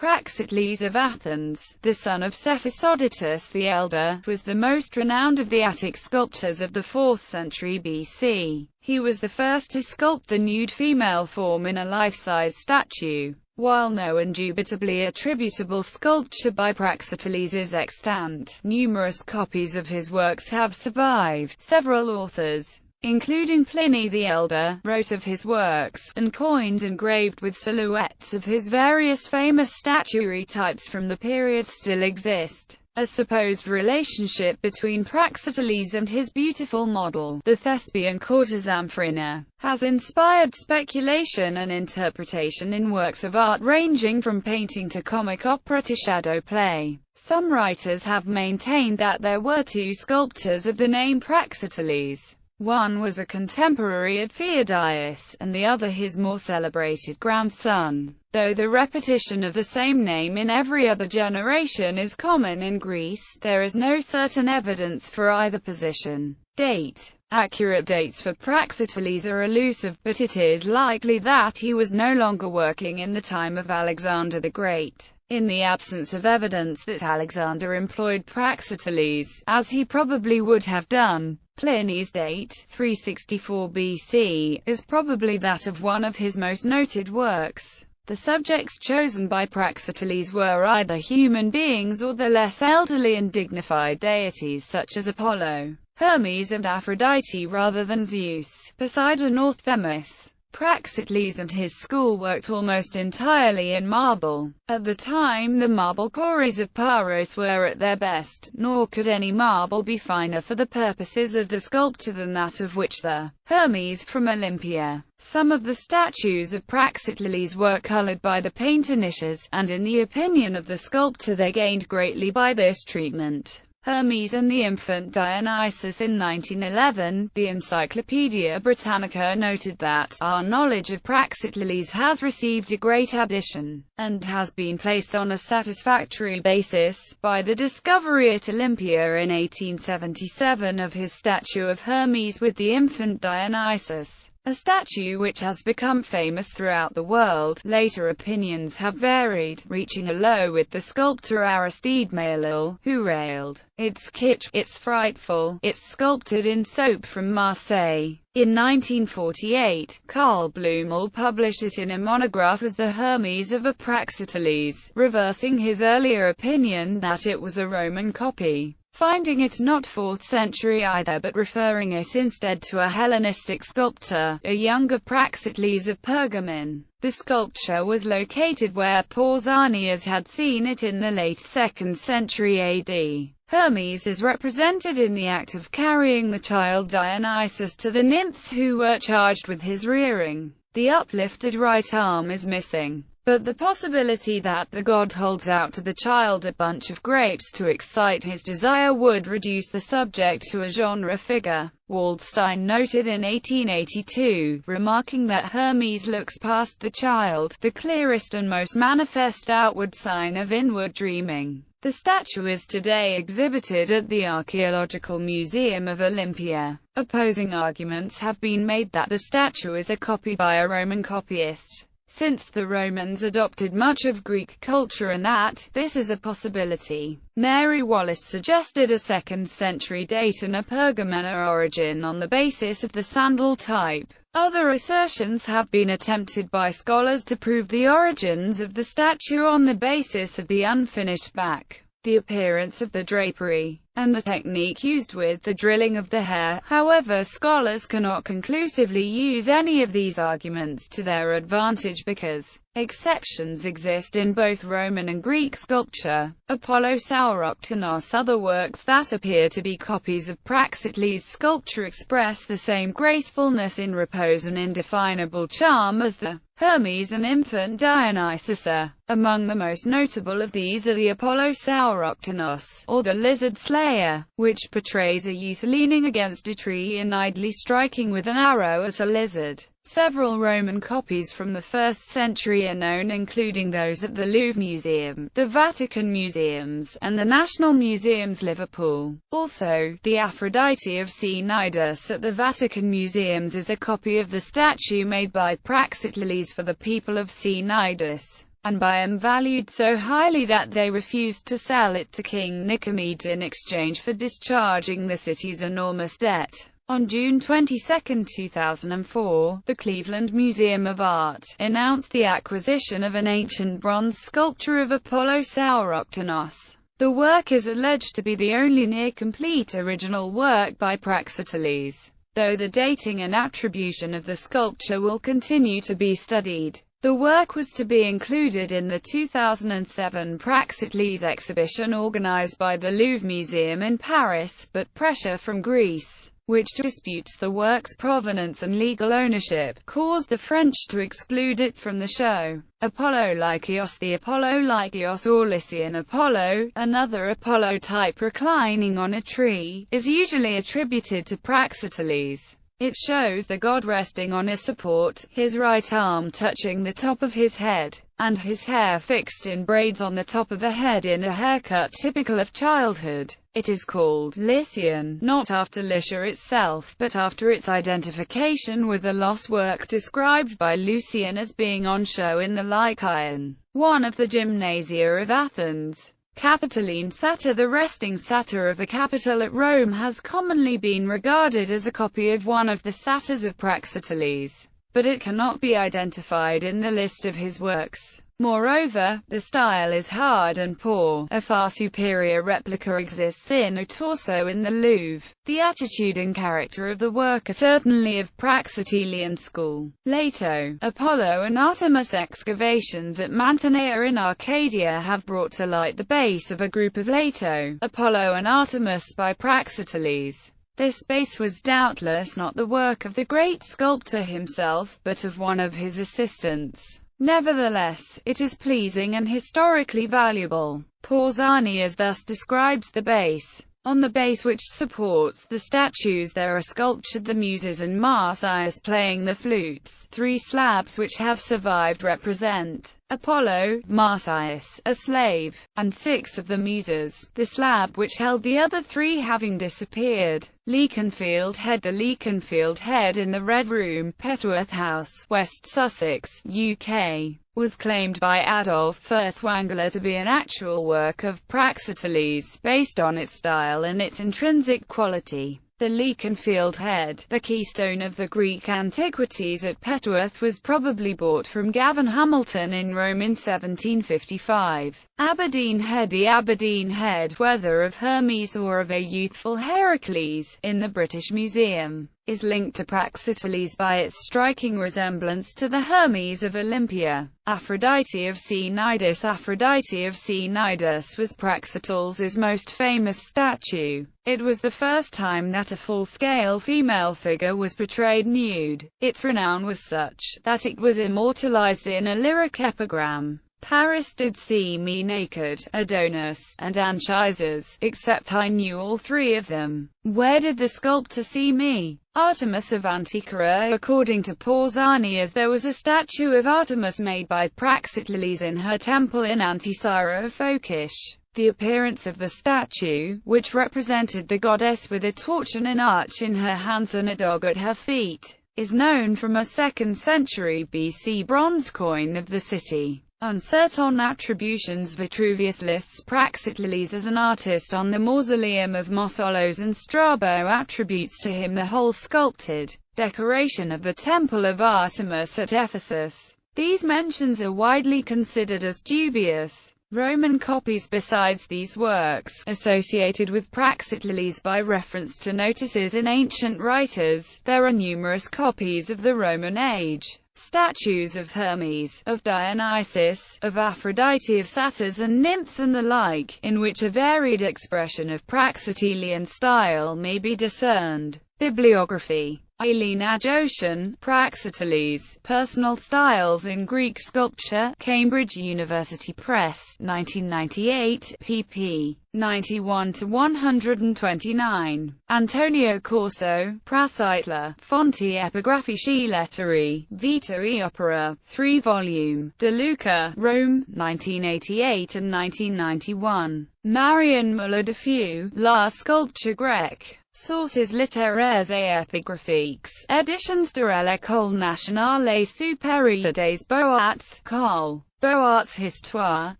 Praxiteles of Athens, the son of Cephisoditus the Elder, was the most renowned of the Attic sculptors of the 4th century BC. He was the first to sculpt the nude female form in a life-size statue. While no indubitably attributable sculpture by Praxiteles is extant, numerous copies of his works have survived. Several authors, including Pliny the Elder, wrote of his works, and coins engraved with silhouettes of his various famous statuary types from the period still exist. A supposed relationship between Praxiteles and his beautiful model, the thespian courtesan Phryne, has inspired speculation and interpretation in works of art ranging from painting to comic opera to shadow play. Some writers have maintained that there were two sculptors of the name Praxiteles. One was a contemporary of Theodias, and the other his more celebrated grandson, though the repetition of the same name in every other generation is common in Greece. There is no certain evidence for either position. Date. Accurate dates for Praxiteles are elusive, but it is likely that he was no longer working in the time of Alexander the Great. In the absence of evidence that Alexander employed Praxiteles, as he probably would have done, Pliny's date, 364 BC, is probably that of one of his most noted works. The subjects chosen by Praxiteles were either human beings or the less elderly and dignified deities such as Apollo, Hermes and Aphrodite rather than Zeus, Poseidon or Themis. Praxiteles and his school worked almost entirely in marble. At the time the marble quarries of Paros were at their best, nor could any marble be finer for the purposes of the sculptor than that of which the Hermes from Olympia. Some of the statues of Praxiteles were colored by the painter Nicias, and in the opinion of the sculptor they gained greatly by this treatment. Hermes and the infant Dionysus. In 1911, the Encyclopaedia Britannica noted that our knowledge of Praxiteles has received a great addition, and has been placed on a satisfactory basis, by the discovery at Olympia in 1877 of his statue of Hermes with the infant Dionysus, a statue which has become famous throughout the world. Later opinions have varied, reaching a low with the sculptor Aristide Maillol, who railed, "It's kitsch, it's frightful, it's sculptured in soap from Marseille." In 1948, Carl Blumel published it in a monograph as the Hermes of a Praxiteles, reversing his earlier opinion that it was a Roman copy, finding it not 4th century either but referring it instead to a Hellenistic sculptor, a younger Praxiteles of Pergamon. The sculpture was located where Pausanias had seen it in the late 2nd century AD. Hermes is represented in the act of carrying the child Dionysus to the nymphs who were charged with his rearing. The uplifted right arm is missing, but the possibility that the god holds out to the child a bunch of grapes to excite his desire would reduce the subject to a genre figure. Waldstein noted in 1882, remarking that Hermes looks past the child, the clearest and most manifest outward sign of inward dreaming. The statue is today exhibited at the Archaeological Museum of Olympia. Opposing arguments have been made that the statue is a copy by a Roman copyist, since the Romans adopted much of Greek culture and that this is a possibility. Mary Wallace suggested a 2nd century date and a Pergamena origin on the basis of the sandal type. Other assertions have been attempted by scholars to prove the origins of the statue on the basis of the unfinished back, the appearance of the drapery, and the technique used with the drilling of the hair. However, scholars cannot conclusively use any of these arguments to their advantage because exceptions exist in both Roman and Greek sculpture. Apollo Sauroctonos. Other works that appear to be copies of Praxiteles' sculpture express the same gracefulness in repose and indefinable charm as the Hermes and infant Dionysus are. Among the most notable of these are the Apollo Sauroctonos, or the Lizard Slayer, which portrays a youth leaning against a tree and idly striking with an arrow at a lizard. Several Roman copies from the 1st century are known, including those at the Louvre Museum, the Vatican Museums, and the National Museums Liverpool. Also, the Aphrodite of C Nidus at the Vatican Museums is a copy of the statue made by Praxiteles for the people of C Nidus. and by them valued so highly that they refused to sell it to King Nicomedes in exchange for discharging the city's enormous debt. On June 22, 2004, the Cleveland Museum of Art announced the acquisition of an ancient bronze sculpture of Apollo Sauroctonos. The work is alleged to be the only near-complete original work by Praxiteles, though the dating and attribution of the sculpture will continue to be studied. The work was to be included in the 2007 Praxiteles exhibition organized by the Louvre Museum in Paris, but pressure from Greece, which disputes the work's provenance and legal ownership, caused the French to exclude it from the show. Apollo Lykios. The Apollo Lykios, or Lycian Apollo, another Apollo type reclining on a tree, is usually attributed to Praxiteles. It shows the god resting on a support, his right arm touching the top of his head, and his hair fixed in braids on the top of a head in a haircut typical of childhood. It is called Lycian, not after Lycia itself, but after its identification with a lost work described by Lucian as being on show in the Lycaon, one of the gymnasia of Athens. Capitoline Satyr. The resting satyr of the Capitol at Rome has commonly been regarded as a copy of one of the satyrs of Praxiteles, but it cannot be identified in the list of his works. Moreover, the style is hard and poor. A far superior replica exists in a torso in the Louvre. The attitude and character of the work are certainly of Praxitelean school. Leto, Apollo and Artemis. Excavations at Mantinea in Arcadia have brought to light the base of a group of Leto, Apollo and Artemis by Praxiteles. This base was doubtless not the work of the great sculptor himself, but of one of his assistants. Nevertheless, it is pleasing and historically valuable. Pausanias thus describes the base. On the base which supports the statues there are sculptured the Muses and Marsyas playing the flutes. 3 slabs which have survived represent Apollo, Marsyas, a slave, and 6 of the Muses, the slab which held the other 3 having disappeared. Leakin Head. The Leakin Head in the Red Room, Petworth House, West Sussex, UK, was claimed by Adolf Furtwängler to be an actual work of Praxiteles, based on its style and its intrinsic quality. The Leakin Head, the keystone of the Greek antiquities at Petworth, was probably bought from Gavin Hamilton in Rome in 1755. Aberdeen Head. The Aberdeen Head, whether of Hermes or of a youthful Heracles, in the British Museum, is linked to Praxiteles by its striking resemblance to the Hermes of Olympia. Aphrodite of C Nidus. Aphrodite of C Nidus was Praxiteles' most famous statue. It was the first time that a full-scale female figure was portrayed nude. Its renown was such that it was immortalized in a lyric epigram. Paris did see me naked, Adonis, and Anchises, except I knew all 3 of them. Where did the sculptor see me? Artemis of Antikyra. According to Pausanias, there was a statue of Artemis made by Praxiteles in her temple in Anticyra of Phocis. The appearance of the statue, which represented the goddess with a torch and an arch in her hands and a dog at her feet, is known from a 2nd century BC bronze coin of the city. Uncertain attributions. Vitruvius lists Praxiteles as an artist on the mausoleum of Mausoleus, and Strabo attributes to him the whole sculpted decoration of the Temple of Artemis at Ephesus. These mentions are widely considered as dubious. Roman copies. Besides these works, associated with Praxiteles by reference to notices in ancient writers, there are numerous copies of the Roman age. Statues of Hermes, of Dionysus, of Aphrodite, of satyrs and nymphs and the like, in which a varied expression of Praxitelean style may be discerned. Bibliography. Eileen Ajoshan, Praxiteles, Personal Styles in Greek Sculpture, Cambridge University Press, 1998, pp. 91-129. Antonio Corso, Praxiteles, Fonti Epigraphici Letteri, Vita e Opera, 3 volume, De Luca, Rome, 1988 and 1991. Marion Muller-Defoe, La Sculpture Grecque. Sources littéraires et épigraphiques. Éditions de l'École nationale supérieure des beaux-arts, Col. Beaux-Arts Histoire,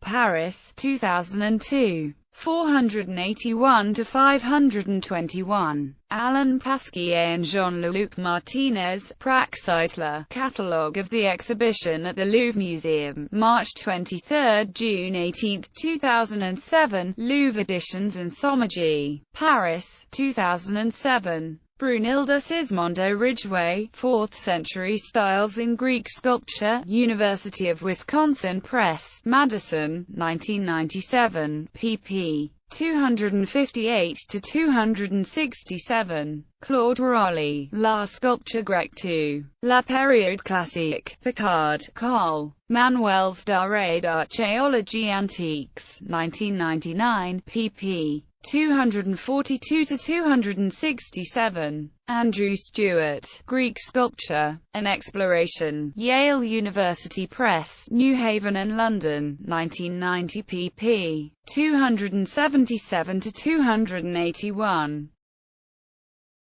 Paris, 2002. 481 to 521. Alain Pasquier and Jean-Luc Martinez, Praxiteles, Catalogue of the Exhibition at the Louvre Museum, March 23, June 18, 2007, Louvre Editions and Sommergy, Paris, 2007. Brunilda Sismondo Ridgway, 4th Century Styles in Greek Sculpture, University of Wisconsin Press, Madison, 1997, pp. 258 to 267. Claude Raleigh, La Sculpture Grecque II, La Période Classique, Picard, Col. Manuels d'Art d'Archéologie Antiques, 1999, pp. 242 to 267. Andrew Stewart, Greek Sculpture, An Exploration, Yale University Press, New Haven and London, 1990 pp. 277 to 281.